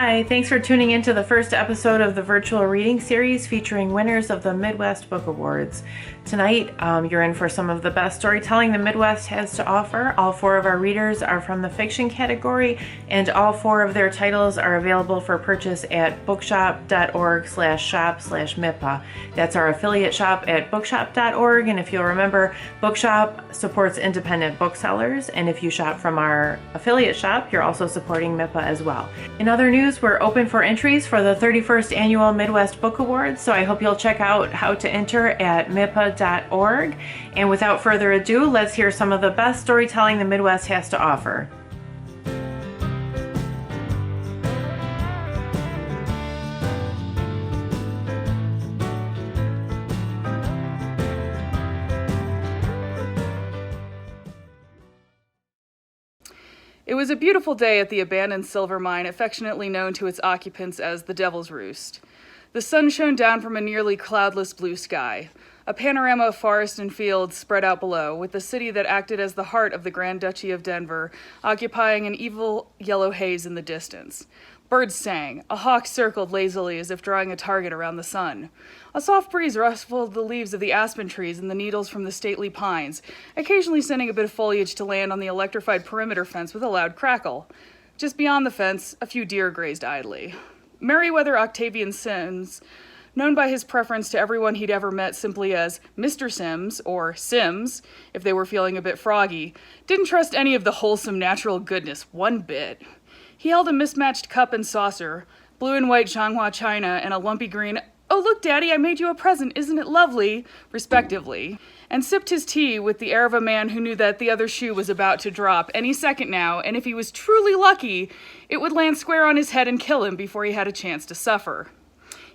Hi, thanks for tuning into the first episode of the virtual reading series featuring winners of the Midwest Book Awards. Tonight, you're in for some of the best storytelling the Midwest has to offer. All four of our readers are from the fiction category, and all four of their titles are available for purchase at bookshop.org/shop/MiPA. That's our affiliate shop at bookshop.org, and if you'll remember, Bookshop supports independent booksellers, and if you shop from our affiliate shop, you're also supporting MiPA as well. In other news, we're open for entries for the 31st Annual Midwest Book Awards, so I hope you'll check out how to enter at MiPA.org. And without further ado, let's hear some of the best storytelling the Midwest has to offer. It was a beautiful day at the abandoned silver mine, affectionately known to its occupants as the Devil's Roost. The sun shone down from a nearly cloudless blue sky. A panorama of forest and fields spread out below, with the city that acted as the heart of the Grand Duchy of Denver occupying an evil yellow haze in the distance. Birds sang. A hawk circled lazily as if drawing a target around the sun. A soft breeze rustled the leaves of the aspen trees and the needles from the stately pines, occasionally sending a bit of foliage to land on the electrified perimeter fence with a loud crackle. Just beyond the fence, a few deer grazed idly. Meriwether Octavian Sims, known by his preference to everyone he'd ever met simply as Mr. Sims, or Sims, if they were feeling a bit froggy, didn't trust any of the wholesome natural goodness one bit. He held a mismatched cup and saucer, blue and white Changhua china, and a lumpy green, "Oh, look, Daddy, I made you a present, isn't it lovely?" respectively, and sipped his tea with the air of a man who knew that the other shoe was about to drop any second now, and if he was truly lucky, it would land square on his head and kill him before he had a chance to suffer.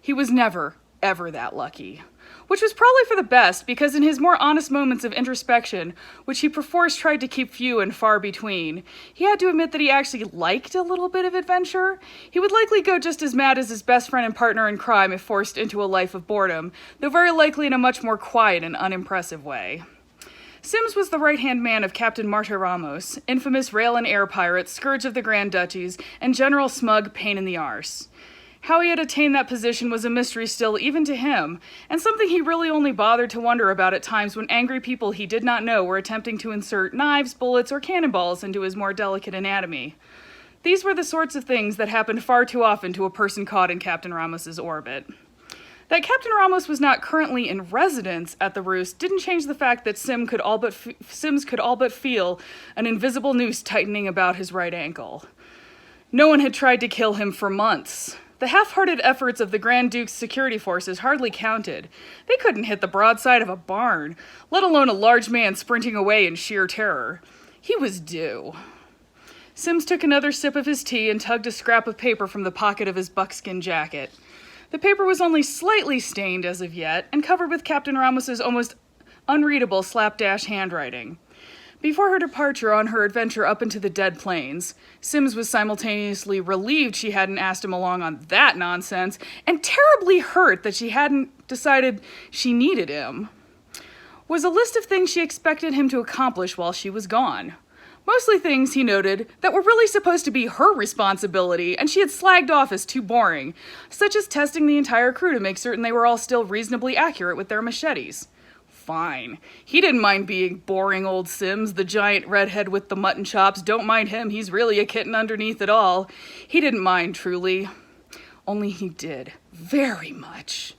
He was never, ever that lucky. Which was probably for the best, because in his more honest moments of introspection, which he perforce tried to keep few and far between, he had to admit that he actually liked a little bit of adventure. He would likely go just as mad as his best friend and partner in crime if forced into a life of boredom, though very likely in a much more quiet and unimpressive way. Sims was the right-hand man of Captain Marta Ramos, infamous rail and air pirate, scourge of the Grand Duchies, and general smug pain in the arse. How he had attained that position was a mystery still, even to him, and something he really only bothered to wonder about at times when angry people he did not know were attempting to insert knives, bullets, or cannonballs into his more delicate anatomy. These were the sorts of things that happened far too often to a person caught in Captain Ramos's orbit. That Captain Ramos was not currently in residence at the Roost didn't change the fact that Sims could all but feel an invisible noose tightening about his right ankle. No one had tried to kill him for months. The half-hearted efforts of the Grand Duke's security forces hardly counted. They couldn't hit the broadside of a barn, let alone a large man sprinting away in sheer terror. He was due. Sims took another sip of his tea and tugged a scrap of paper from the pocket of his buckskin jacket. The paper was only slightly stained as of yet, and covered with Captain Ramos's almost unreadable slapdash handwriting. Before her departure on her adventure up into the Dead Plains, Sims was simultaneously relieved she hadn't asked him along on that nonsense, and terribly hurt that she hadn't decided she needed him. Was a list of things she expected him to accomplish while she was gone. Mostly things, he noted, that were really supposed to be her responsibility, and she had slagged off as too boring, such as testing the entire crew to make certain they were all still reasonably accurate with their machetes. Fine. He didn't mind being boring old Sims, the giant redhead with the mutton chops. Don't mind him, he's really a kitten underneath it all. He didn't mind, truly. Only he did. Very much.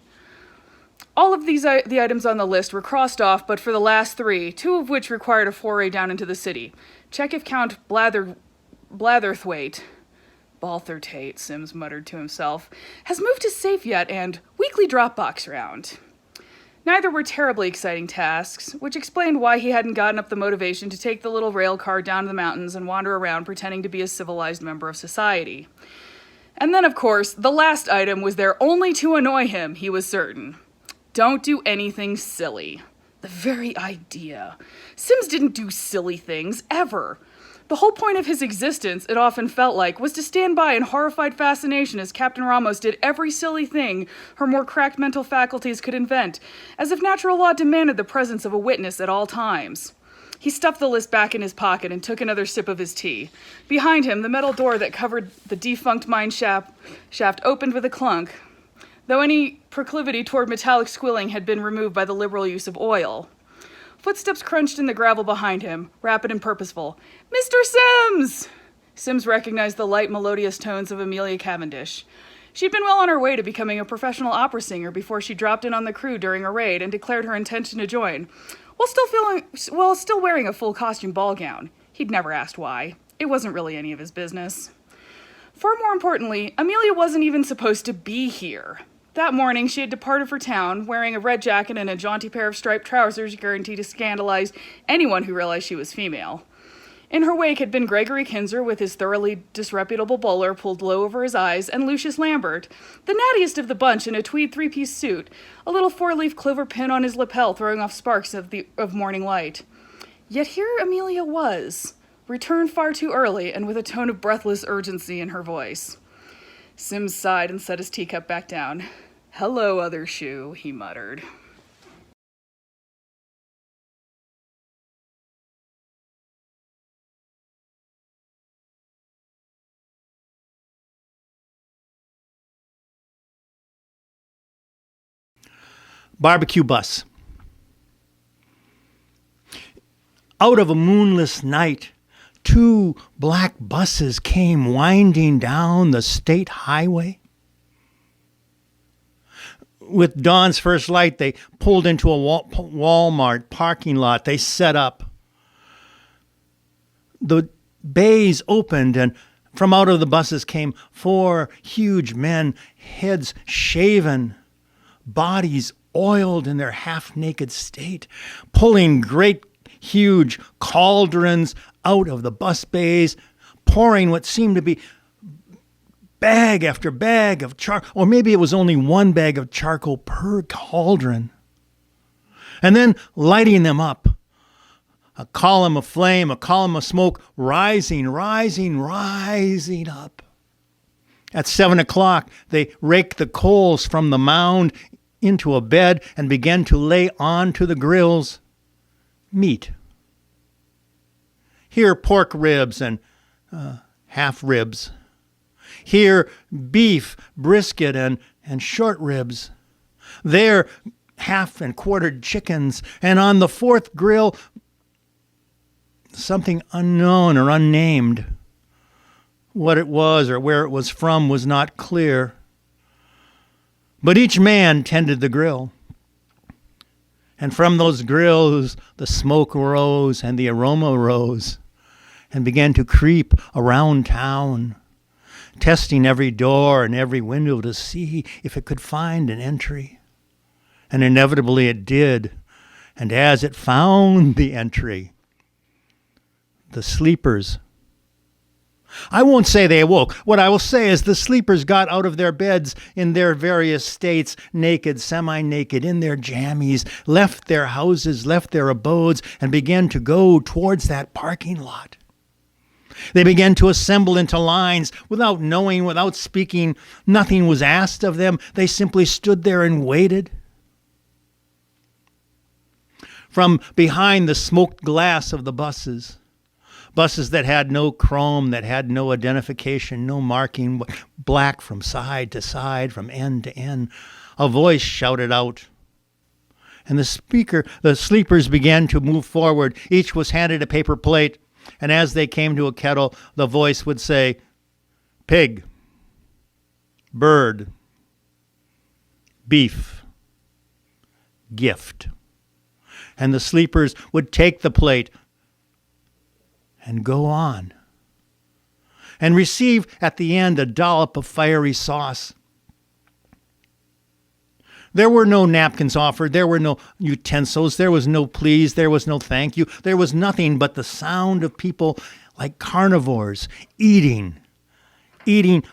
All of the items on the list were crossed off, but for the last three, two of which required a foray down into the city. Check if Count Blatherthwaite, Balthertate, Sims muttered to himself, has moved his safe yet, and weekly Dropbox round. Neither were terribly exciting tasks, which explained why he hadn't gotten up the motivation to take the little rail car down to the mountains and wander around pretending to be a civilized member of society. And then, of course, the last item was there only to annoy him, he was certain. Don't do anything silly. The very idea. Sims didn't do silly things, ever. The whole point of his existence, it often felt like, was to stand by in horrified fascination as Captain Ramos did every silly thing her more cracked mental faculties could invent, as if natural law demanded the presence of a witness at all times. He stuffed the list back in his pocket and took another sip of his tea. Behind him, the metal door that covered the defunct mine shaft opened with a clunk, though any proclivity toward metallic squilling had been removed by the liberal use of oil. Footsteps crunched in the gravel behind him, rapid and purposeful. "Mr. Sims!" Sims recognized the light, melodious tones of Amelia Cavendish. She'd been well on her way to becoming a professional opera singer before she dropped in on the crew during a raid and declared her intention to join, while still wearing a full costume ball gown. He'd never asked why. It wasn't really any of his business. Far more importantly, Amelia wasn't even supposed to be here. That morning, she had departed for town, wearing a red jacket and a jaunty pair of striped trousers guaranteed to scandalize anyone who realized she was female. In her wake had been Gregory Kinzer with his thoroughly disreputable bowler pulled low over his eyes, and Lucius Lambert, the nattiest of the bunch in a tweed three-piece suit, a little four-leaf clover pin on his lapel throwing off sparks of morning light. Yet here Amelia was, returned far too early and with a tone of breathless urgency in her voice. Sims sighed and set his teacup back down. "Hello, other shoe," he muttered. Barbecue bus. Out of a moonless night, 2 black buses came winding down the state highway. With dawn's first light, they pulled into a Walmart parking lot. They set up. The bays opened, and from out of the buses came 4 huge men, heads shaven, bodies oiled in their half-naked state, pulling great, huge cauldrons out of the bus bays, pouring what seemed to be bag after bag of charcoal, or maybe it was only 1 bag of charcoal per cauldron, and then lighting them up. A column of flame, a column of smoke, rising up. At 7 o'clock, they raked the coals from the mound into a bed and began to lay onto the grills meat. Here, pork ribs and half ribs. Here, beef, brisket, and short ribs. There, half and quartered chickens. And on the 4th grill, something unknown or unnamed. What it was or where it was from was not clear. But each man tended the grill. And from those grills, the smoke rose and the aroma rose and began to creep around town, testing every door and every window to see if it could find an entry. And inevitably it did. And as it found the entry, the sleepers, I won't say they awoke. What I will say is the sleepers got out of their beds in their various states, naked, semi-naked, in their jammies, left their houses, left their abodes, and began to go towards that parking lot. They began to assemble into lines without knowing, without speaking. Nothing was asked of them. They simply stood there and waited. From behind the smoked glass of the buses that had no chrome, that had no identification, no marking, black from side to side, from end to end, a voice shouted out. And the sleepers began to move forward. Each was handed a paper plate, and as they came to a kettle, the voice would say, pig, bird, beef, gift. And the sleepers would take the plate and go on, and receive at the end a dollop of fiery sauce. There were no napkins offered, there were no utensils, there was no please, there was no thank you, there was nothing but the sound of people like carnivores eating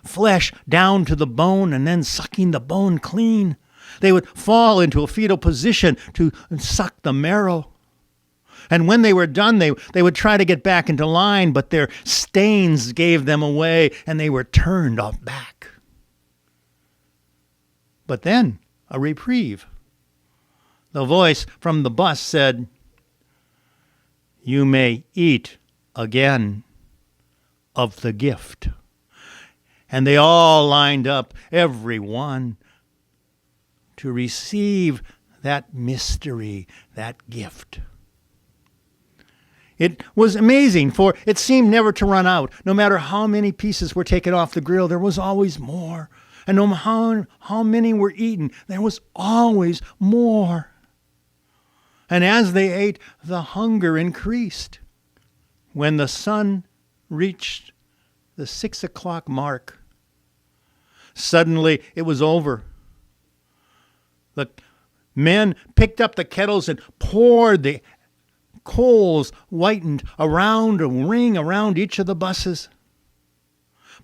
flesh down to the bone and then sucking the bone clean. They would fall into a fetal position to suck the marrow. And when they were done, they would try to get back into line, but their stains gave them away, and they were turned off back. But then, a reprieve. The voice from the bus said, you may eat again of the gift. And they all lined up, every one, to receive that mystery, that gift. It was amazing, for it seemed never to run out. No matter how many pieces were taken off the grill, there was always more. And no matter how many were eaten, there was always more. And as they ate, the hunger increased. When the sun reached the 6 o'clock mark, suddenly it was over. The men picked up the kettles and poured the coals whitened around a ring around each of the buses,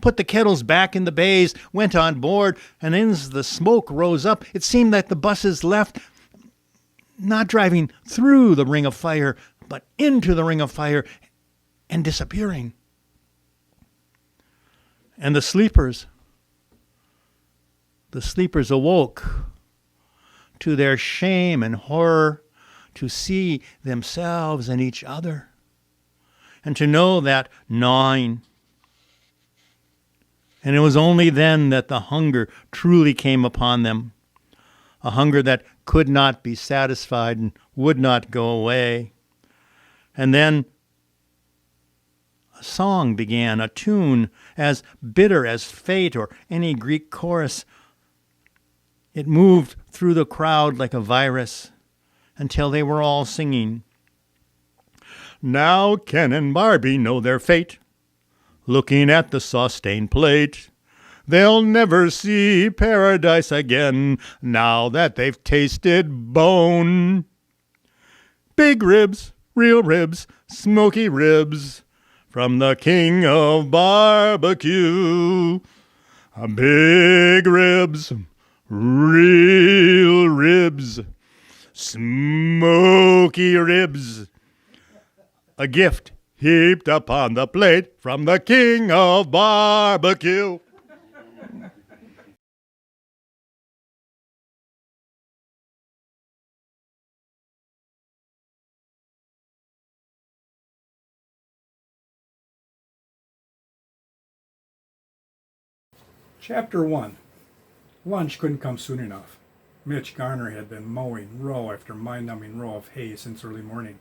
put the kettles back in the bays, went on board, and as the smoke rose up, it seemed that the buses left, not driving through the ring of fire, but into the ring of fire and disappearing. And the sleepers awoke to their shame and horror, to see themselves and each other, and to know that gnawing. And it was only then that the hunger truly came upon them, a hunger that could not be satisfied and would not go away. And then a song began, a tune as bitter as fate or any Greek chorus. It moved through the crowd like a virus, until they were all singing. Now Ken and Barbie know their fate, looking at the sauce-stained plate. They'll never see paradise again, now that they've tasted bone. Big ribs, real ribs, smoky ribs, from the king of barbecue. Big ribs, real ribs, smoky ribs, a gift heaped upon the plate from the king of barbecue. Chapter 1. Lunch couldn't come soon enough. Mitch Garner had been mowing row after mind-numbing row of hay since early morning.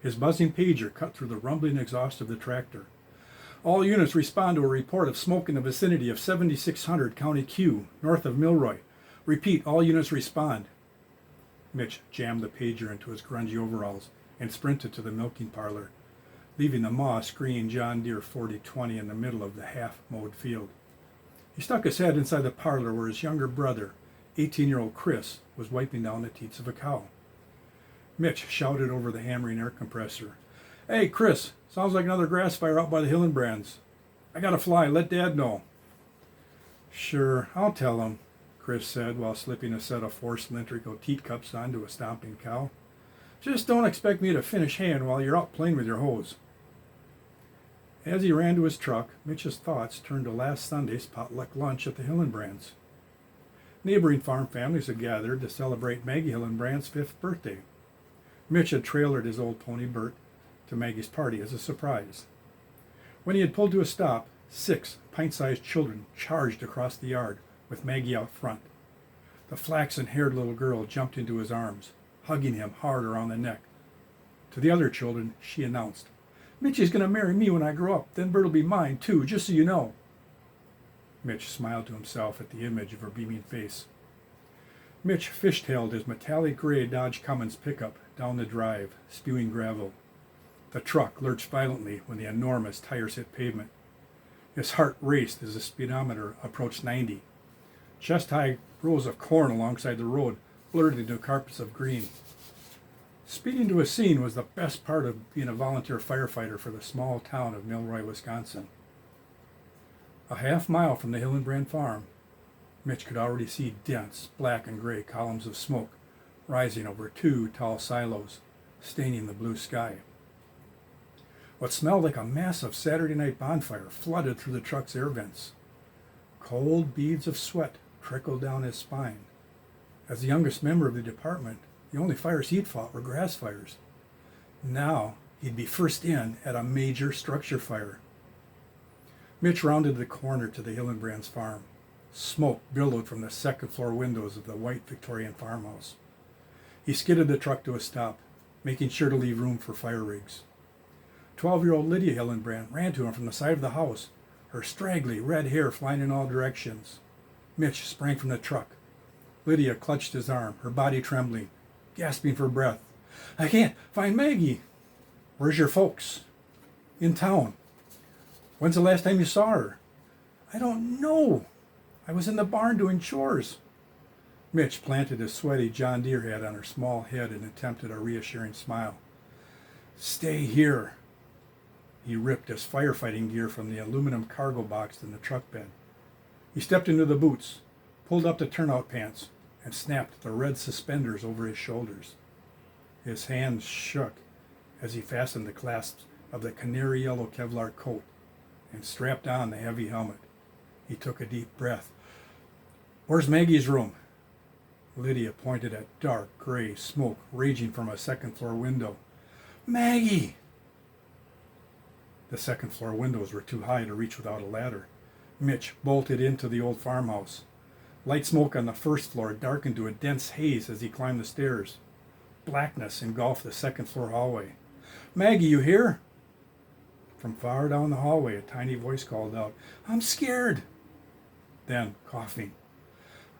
His buzzing pager cut through the rumbling exhaust of the tractor. All units respond to a report of smoke in the vicinity of 7600 County Q, north of Milroy. Repeat, all units respond. Mitch jammed the pager into his grungy overalls and sprinted to the milking parlor, leaving the moss-green John Deere 4020 in the middle of the half-mowed field. He stuck his head inside the parlor where his younger brother, 18-year-old Chris, was wiping down the teats of a cow. Mitch shouted over the hammering air compressor. "Hey, Chris, sounds like another grass fire out by the Hillenbrands. I gotta fly, let Dad know." "Sure, I'll tell him," Chris said while slipping a set of 4 cylindrical teat cups onto a stomping cow. "Just don't expect me to finish haying while you're out playing with your hose." As he ran to his truck, Mitch's thoughts turned to last Sunday's potluck lunch at the Hillenbrands. Neighboring farm families had gathered to celebrate Maggie Hillenbrand's 5th birthday. Mitch had trailered his old pony Bert to Maggie's party as a surprise. When he had pulled to a stop, 6 pint-sized children charged across the yard, with Maggie out front. The flaxen-haired little girl jumped into his arms, hugging him hard around the neck. To the other children, she announced, "Mitchie's going to marry me when I grow up, then Bert'll be mine, too, just so you know." Mitch smiled to himself at the image of her beaming face. Mitch fishtailed his metallic gray Dodge Cummins pickup down the drive, spewing gravel. The truck lurched violently when the enormous tires hit pavement. His heart raced as the speedometer approached 90. Chest-high rows of corn alongside the road blurred into carpets of green. Speeding to a scene was the best part of being a volunteer firefighter for the small town of Milroy, Wisconsin. A half mile from the Hillenbrand farm, Mitch could already see dense, black and gray columns of smoke rising over 2 tall silos, staining the blue sky. What smelled like a massive Saturday night bonfire flooded through the truck's air vents. Cold beads of sweat trickled down his spine. As the youngest member of the department, the only fires he'd fought were grass fires. Now He'd be first in at a major structure fire. Mitch rounded the corner to the Hillenbrand's farm. Smoke billowed from the second-floor windows of the white Victorian farmhouse. He skidded the truck to a stop, making sure to leave room for fire rigs. 12-year-old Lydia Hillenbrand ran to him from the side of the house, her straggly red hair flying in all directions. Mitch sprang from the truck. Lydia clutched his arm, her body trembling, gasping for breath. "I can't find Maggie." "Where's your folks?" "In town." "When's the last time you saw her?" "I don't know. I was in the barn doing chores." Mitch planted his sweaty John Deere hat on her small head and attempted a reassuring smile. "Stay here." He ripped his firefighting gear from the aluminum cargo box in the truck bed. He stepped into the boots, pulled up the turnout pants, and snapped the red suspenders over his shoulders. His hands shook as he fastened the clasps of the canary yellow Kevlar coat and strapped on the heavy helmet. He took a deep breath. "Where's Maggie's room?" Lydia pointed at dark gray smoke raging from a second-floor window. "Maggie!" The second-floor windows were too high to reach without a ladder. Mitch bolted into the old farmhouse. Light smoke on the first floor darkened to a dense haze as he climbed the stairs. Blackness engulfed the second-floor hallway. "Maggie, you here?" From far down the hallway, a tiny voice called out, "I'm scared." Then, coughing,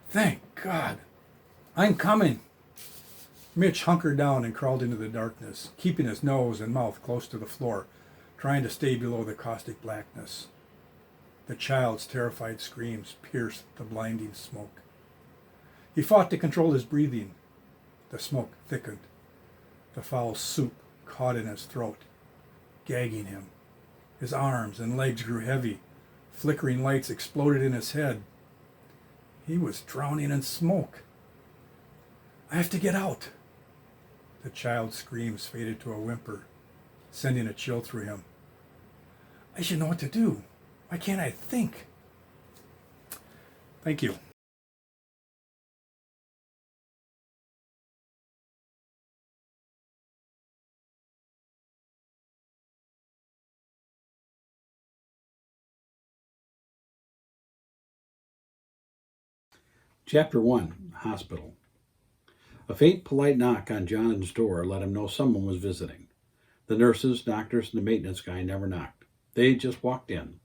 "Thank God. I'm coming." Mitch hunkered down and crawled into the darkness, keeping his nose and mouth close to the floor, trying to stay below the caustic blackness. The child's terrified screams pierced the blinding smoke. He fought to control his breathing. The smoke thickened. The foul soup caught in his throat, gagging him. His arms and legs grew heavy. Flickering lights exploded in his head. He was drowning in smoke. "I have to get out." The child's screams faded to a whimper, sending a chill through him. "I should know what to do. Why can't I think?" Thank you. Chapter 1, Hospital. A faint, polite knock on John's door let him know someone was visiting. The nurses, doctors, and the maintenance guy never knocked. They just walked in.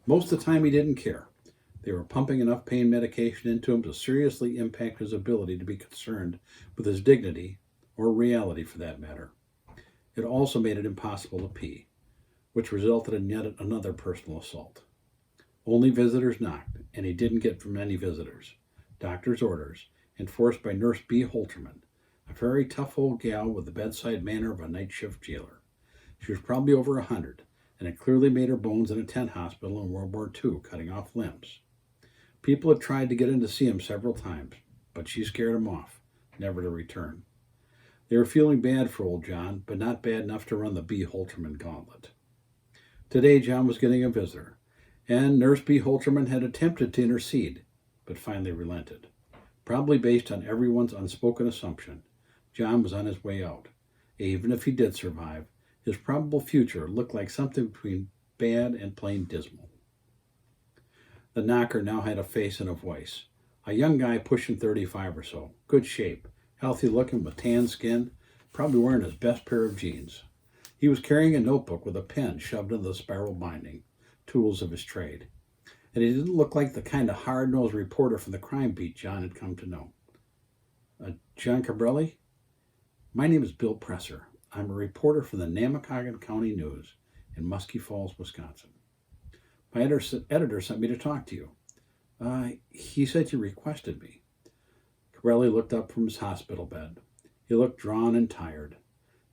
Most of the time he didn't care. They were pumping enough pain medication into him to seriously impact his ability to be concerned with his dignity, or reality for that matter. It also made it impossible to pee, which resulted in yet another personal assault. Only visitors knocked, and he didn't get from any visitors. Doctor's orders, enforced by Nurse B. Holterman, a very tough old gal with the bedside manner of a night shift jailer. She was probably over 100, and had clearly made her bones in a tent hospital in World War II, cutting off limbs. People had tried to get in to see him several times, but she scared him off, never to return. They were feeling bad for old John, but not bad enough to run the B. Holterman gauntlet. Today John was getting a visitor, and Nurse B. Holterman had attempted to intercede, but finally relented. Probably based on everyone's unspoken assumption, John was on his way out. Even if he did survive, his probable future looked like something between bad and plain dismal. The knocker now had a face and a voice. A young guy pushing 35 or so, good shape, healthy looking with tan skin, probably wearing his best pair of jeans. He was carrying a notebook with a pen shoved into the spiral binding, tools of his trade. And he didn't look like the kind of hard-nosed reporter from the crime beat John had come to know. John Cabrelli? My name is Bill Presser. I'm a reporter for the Namaquagan County News in Muskie Falls, Wisconsin. My editor sent me to talk to you. He said you requested me. Cabrelli looked up from his hospital bed. He looked drawn and tired.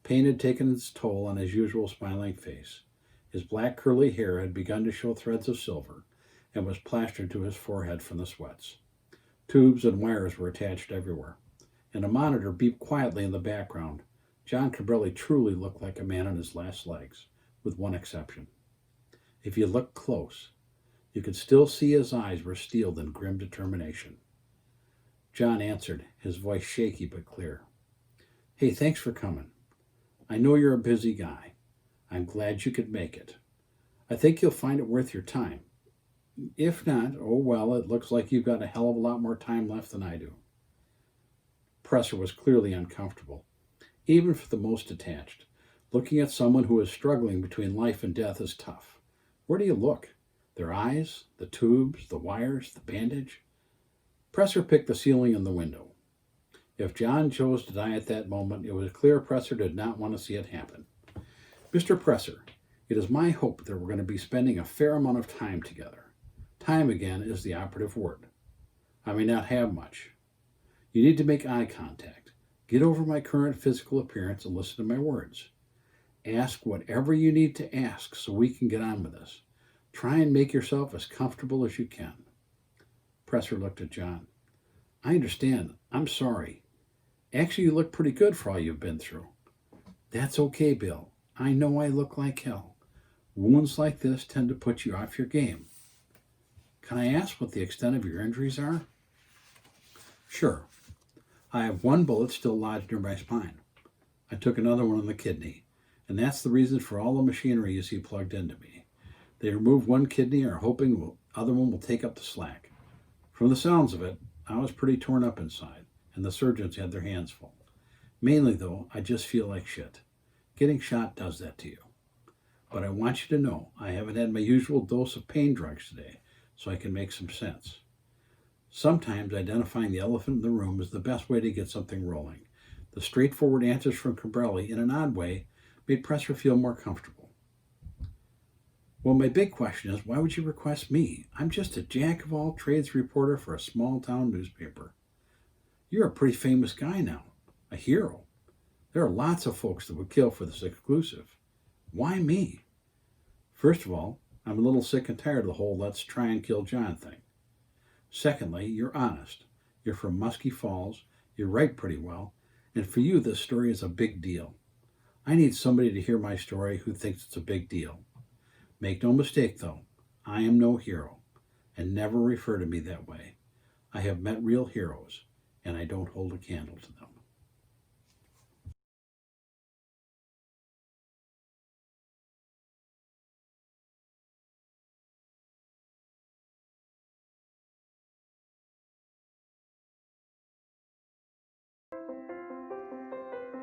Pain had taken its toll on his usual smiling face. His black curly hair had begun to show threads of silver, and was plastered to his forehead from the sweats. Tubes and wires were attached everywhere, and a monitor beeped quietly in the background. John Cabrelli truly looked like a man on his last legs, with one exception. If you looked close, you could still see his eyes were steeled in grim determination. John answered, his voice shaky but clear. Hey, thanks for coming. I know you're a busy guy. I'm glad you could make it. I think you'll find it worth your time. If not, oh well, it looks like you've got a hell of a lot more time left than I do. Presser was clearly uncomfortable, even for the most attached. Looking at someone who is struggling between life and death is tough. Where do you look? Their eyes, the tubes, the wires, the bandage? Presser picked the ceiling and the window. If John chose to die at that moment, it was clear Presser did not want to see it happen. Mr. Presser, it is my hope that we're going to be spending a fair amount of time together. Time again is the operative word. I may not have much. You need to make eye contact. Get over my current physical appearance and listen to my words. Ask whatever you need to ask so we can get on with this. Try and make yourself as comfortable as you can. Presser looked at John. I understand. I'm sorry. Actually, you look pretty good for all you've been through. That's okay, Bill. I know I look like hell. Wounds like this tend to put you off your game. Can I ask what the extent of your injuries are? Sure. I have one bullet still lodged near my spine. I took another one in the kidney, and that's the reason for all the machinery you see plugged into me. They removed one kidney and are hoping the other one will take up the slack. From the sounds of it, I was pretty torn up inside, and the surgeons had their hands full. Mainly, though, I just feel like shit. Getting shot does that to you. But I want you to know I haven't had my usual dose of pain drugs today, so I can make some sense. Sometimes identifying the elephant in the room is the best way to get something rolling. The straightforward answers from Cabrelli, in an odd way, made Presser feel more comfortable. Well, my big question is, why would you request me? I'm just a jack-of-all-trades reporter for a small-town newspaper. You're a pretty famous guy now, a hero. There are lots of folks that would kill for this exclusive. Why me? First of all, I'm a little sick and tired of the whole let's try and kill John thing. Secondly, you're honest. You're from Muskie Falls, you write pretty well, and for you this story is a big deal. I need somebody to hear my story who thinks it's a big deal. Make no mistake, though, I am no hero, and never refer to me that way. I have met real heroes, and I don't hold a candle to them.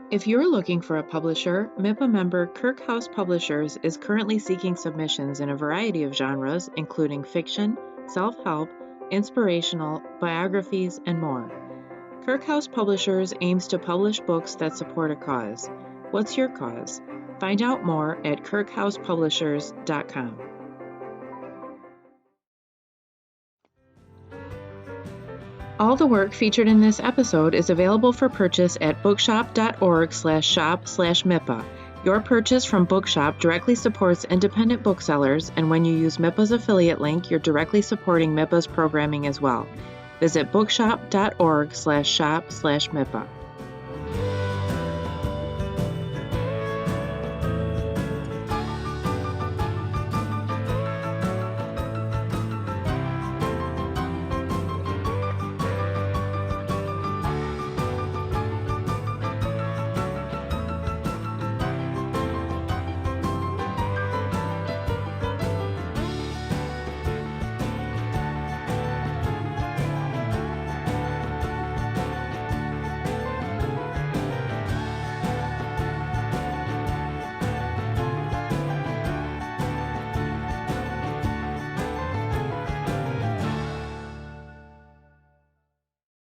If you're looking for a publisher, MiPA member Kirkhouse Publishers is currently seeking submissions in a variety of genres, including fiction, self-help, inspirational, biographies, and more. Kirkhouse Publishers aims to publish books that support a cause. What's your cause? Find out more at kirkhousepublishers.com. All the work featured in this episode is available for purchase at bookshop.org/shop/MiPA. Your purchase from Bookshop directly supports independent booksellers, and when you use MiPA's affiliate link, you're directly supporting MiPA's programming as well. Visit bookshop.org/shop/MiPA.